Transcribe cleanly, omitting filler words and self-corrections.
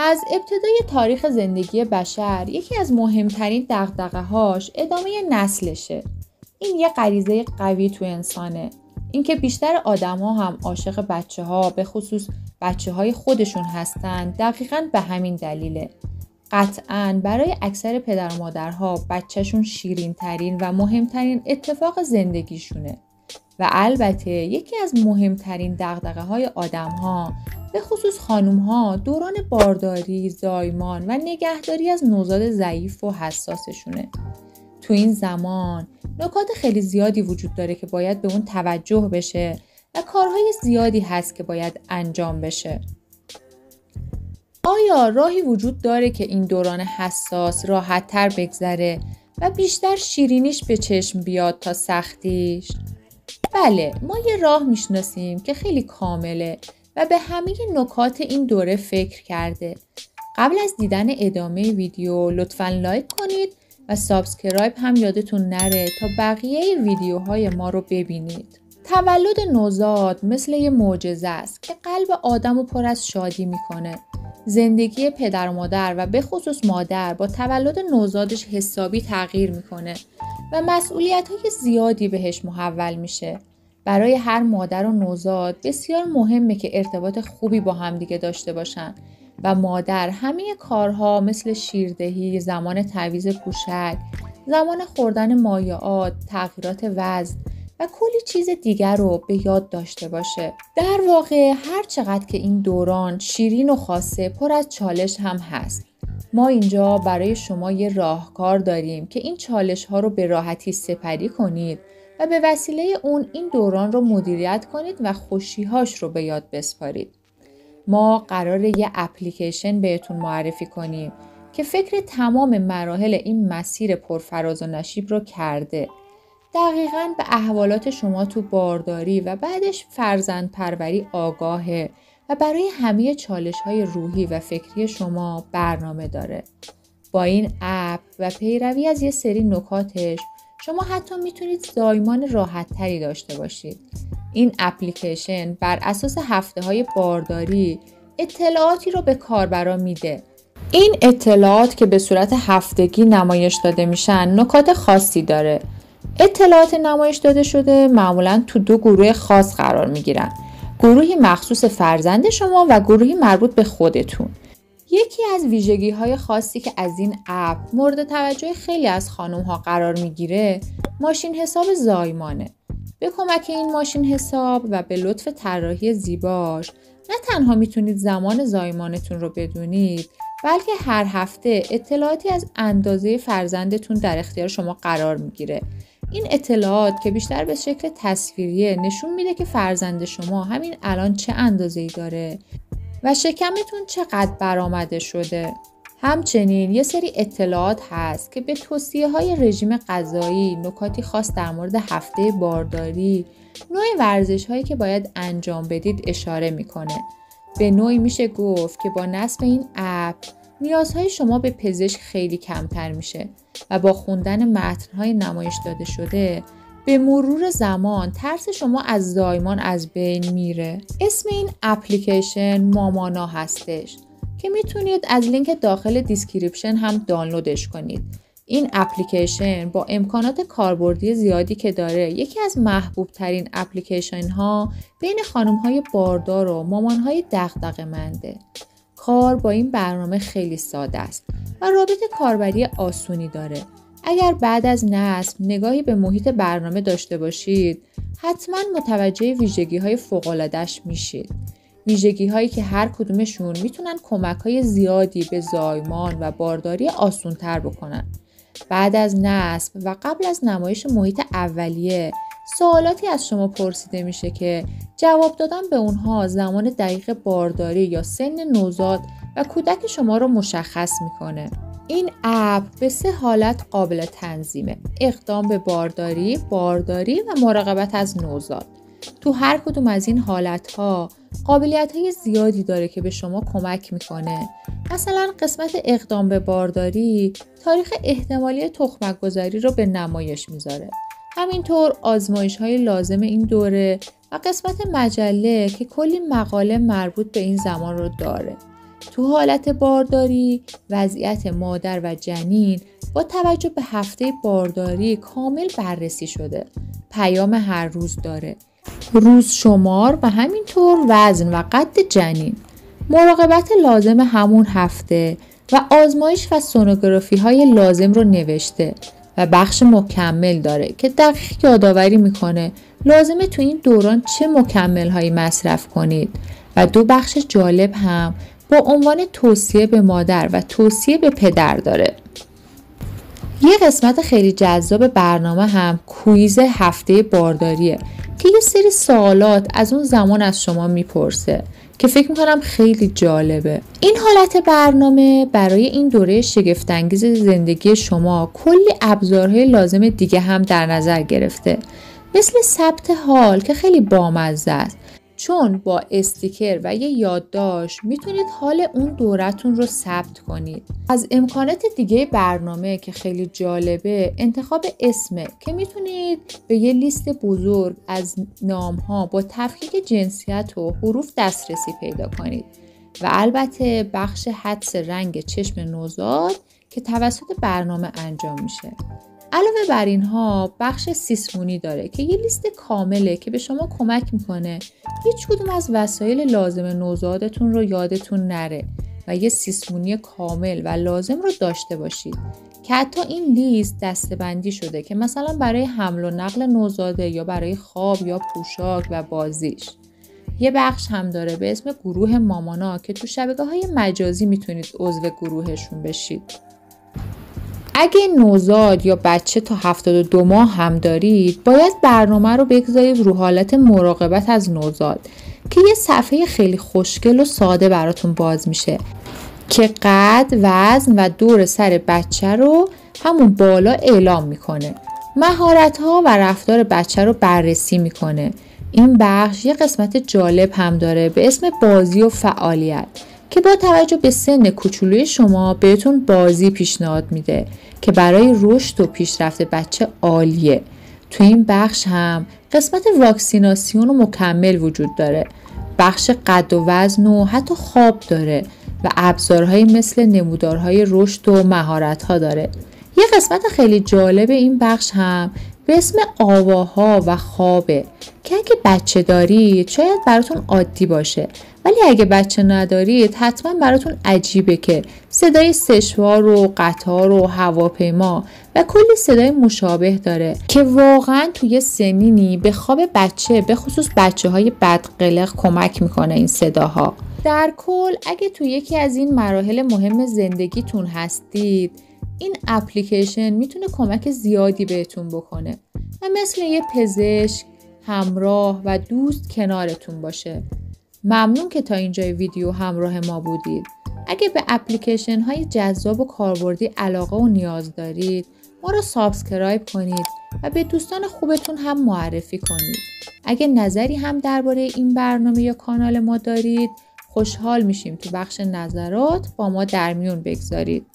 از ابتدای تاریخ زندگی بشر یکی از مهمترین دغدغه‌هاش ادامه نسلشه. این یه غریزه قوی تو انسانه. اینکه بیشتر آدم‌ها هم عاشق بچه‌ها، به خصوص بچه‌های خودشون هستن، دقیقاً به همین دلیله. قطعاً برای اکثر پدر و مادرها بچه‌شون شیرین‌ترین و مهمترین اتفاق زندگیشونه. و البته یکی از مهمترین دغدغه‌های آدم‌ها، به خصوص خانوم‌ها، دوران بارداری، زایمان و نگهداری از نوزاد ضعیف و حساسشونه. تو این زمان نکات خیلی زیادی وجود داره که باید به اون توجه بشه و کارهای زیادی هست که باید انجام بشه. آیا راهی وجود داره که این دوران حساس راحت‌تر بگذره و بیشتر شیرینیش به چشم بیاد تا سختیش؟ بله، ما یه راه میشناسیم که خیلی کامله و به همه نکات این دوره فکر کرده. قبل از دیدن ادامه ویدیو لطفاً لایک کنید و سابسکرایب هم یادتون نره تا بقیه ویدیوهای ما رو ببینید. تولد نوزاد مثل یه معجزه است که قلب آدمو پر از شادی میکنه. زندگی پدر و مادر و به خصوص مادر با تولد نوزادش حسابی تغییر میکنه و مسئولیت‌های زیادی بهش محول میشه. برای هر مادر و نوزاد بسیار مهمه که ارتباط خوبی با هم دیگه داشته باشن و مادر همه کارها مثل شیردهی، زمان تعویض پوشک، زمان خوردن مایعات، تغییرات وزن و کلی چیز دیگر رو به یاد داشته باشه. در واقع هر چقدر که این دوران شیرین و خاصه، پر از چالش هم هست. ما اینجا برای شما یه راهکار داریم که این چالش ها رو به راحتی سپری کنید و به وسیله اون این دوران رو مدیریت کنید و خوشیهاش رو به یاد بسپارید. ما قراره یه اپلیکیشن بهتون معرفی کنیم که فکر تمام مراحل این مسیر پرفراز و نشیب رو کرده. دقیقاً به احوالات شما تو بارداری و بعدش فرزند پروری آگاهه و برای همه چالش‌های روحی و فکری شما برنامه داره. با این اپ و پیروی از یه سری نکاتش شما حتی میتونید زایمان راحت‌تری داشته باشید. این اپلیکیشن بر اساس هفته‌های بارداری اطلاعاتی رو به کاربرا میده. این اطلاعات که به صورت هفتگی نمایش داده میشن نکات خاصی داره. اطلاعات نمایش داده شده معمولاً تو دو گروه خاص قرار میگیرن. گروهی مخصوص فرزند شما و گروهی مربوط به خودتون. یکی از ویژگی‌های خاصی که از این اپ مورد توجه خیلی از خانم‌ها قرار میگیره، ماشین حساب زایمانه. به کمک این ماشین حساب و به لطف طراحی زیباش، نه تنها میتونید زمان زایمانتون رو بدونید، بلکه هر هفته اطلاعاتی از اندازه فرزندتون در اختیار شما قرار میگیره. این اطلاعات که بیشتر به شکل تصویریه نشون میده که فرزند شما همین الان چه اندازه‌ای داره و شکمتون چقدر برآمده شده. همچنین یه سری اطلاعات هست که به توصیه‌های رژیم غذایی، نکاتی خاص در مورد هفته بارداری، نوع ورزش‌هایی که باید انجام بدید اشاره میکنه. به نوعی میشه گفت که با نصب این اپ نیازهای شما به پزشک خیلی کمتر میشه و با خوندن متن‌های نمایش داده شده به مرور زمان ترس شما از زایمان از بین میره. اسم این اپلیکیشن مامانا هستش که میتونید از لینک داخل دیسکریپشن هم دانلودش کنید. این اپلیکیشن با امکانات کاربردی زیادی که داره یکی از محبوب ترین اپلیکیشن ها بین خانم های باردار و مامان های دغدغه‌منده. کار با این برنامه خیلی ساده است و رابط کاربری آسونی داره. اگر بعد از نصب نگاهی به محیط برنامه داشته باشید، حتما متوجه ویژگی‌های فوق‌العاده‌اش میشید. ویژگی‌هایی که هر کدومشون میتونن کمک‌های زیادی به زایمان و بارداری آسان‌تر بکنن. بعد از نصب و قبل از نمایش محیط اولیه، سوالاتی از شما پرسیده میشه که جواب دادن به اونها زمان دقیق بارداری یا سن نوزاد و کودک شما رو مشخص میکنه. این اپ به 3 حالت قابل تنظیمه: اقدام به بارداری و مراقبت از نوزاد. تو هر کدوم از این حالتها قابلیت‌های زیادی داره که به شما کمک میکنه. مثلا قسمت اقدام به بارداری تاریخ احتمالی تخمک‌گذاری رو به نمایش میذاره. همینطور آزمایش‌های لازم این دوره و قسمت مجله که کلی مقاله مربوط به این زمان رو داره. تو حالت بارداری وضعیت مادر و جنین با توجه به هفته بارداری کامل بررسی شده. پیام هر روز داره، روز شمار و همینطور وزن و قد جنین. مراقبت لازم همون هفته و آزمایش و سونوگرافی های لازم رو نوشته و بخش مکمل داره که دقیق یادآوری میکنه لازمه تو این دوران چه مکمل هایی مصرف کنید و 2 بخش جالب هم با عنوان توصیه به مادر و توصیه به پدر داره. یه قسمت خیلی جذاب برنامه هم کویز هفته بارداریه که یه سری سوالات از اون زمان از شما میپرسه که فکر میکنم خیلی جالبه. این حالت برنامه برای این دوره شگفت‌انگیز زندگی شما کلی ابزارهای لازم دیگه هم در نظر گرفته، مثل ثبت حال که خیلی بامزه است، چون با استیکر و یه یادداشت میتونید حال اون دورتون رو ثبت کنید. از امکانات دیگه برنامه که خیلی جالبه انتخاب اسمه که میتونید به یه لیست بزرگ از نام‌ها با تفکیک جنسیت و حروف دسترسی پیدا کنید و البته بخش حدس رنگ چشم نوزاد که توسط برنامه انجام میشه. علاوه بر اینها بخش سیسمونی داره که یه لیست کامله که به شما کمک میکنه هیچ کدوم از وسایل لازم نوزادتون رو یادتون نره و یه سیسمونی کامل و لازم رو داشته باشید که حتی این لیست دسته‌بندی شده که مثلا برای حمل و نقل نوزاده یا برای خواب یا پوشاک و بازیش. یه بخش هم داره به اسم گروه مامانا که تو شبکه‌های مجازی میتونید عضو گروهشون بشید. اگه نوزاد یا بچه تا 72 ماه هم دارید باید برنامه رو بگذارید رو حالت مراقبت از نوزاد که یه صفحه خیلی خوشگل و ساده براتون باز میشه که قد، وزن و دور سر بچه رو همون بالا اعلام میکنه. مهارت‌ها و رفتار بچه رو بررسی میکنه. این بخش یه قسمت جالب هم داره به اسم بازی و فعالیت که با توجه به سن کوچولوی شما بهتون بازی پیشنهاد میده که برای رشد و پیشرفت بچه عالیه. تو این بخش هم قسمت واکسیناسیون و مکمل وجود داره. بخش قد و وزن و حتی خواب داره و ابزارهایی مثل نمودارهای رشد و مهارت‌ها داره. یه قسمت خیلی جالب این بخش هم به اسم آواها و خوابه که اگه بچه دارید شاید براتون عادی باشه، ولی اگه بچه ندارید حتما براتون عجیبه که صدای سشوار و قطار و هواپیما و کلی صدای مشابه داره که واقعا توی سنینی به خواب بچه به خصوص بچه های بدقلق کمک میکنه این صداها. در کل اگه توی یکی از این مراحل مهم زندگیتون هستید این اپلیکیشن میتونه کمک زیادی بهتون بکنه و مثل یه پزشک، همراه و دوست کنارتون باشه. ممنون که تا اینجای ویدیو همراه ما بودید. اگه به اپلیکیشن های جذاب و کاربردی علاقه و نیاز دارید ما رو سابسکرایب کنید و به دوستان خوبتون هم معرفی کنید. اگه نظری هم درباره این برنامه یا کانال ما دارید خوشحال میشیم تو بخش نظرات با ما در میون بگذارید.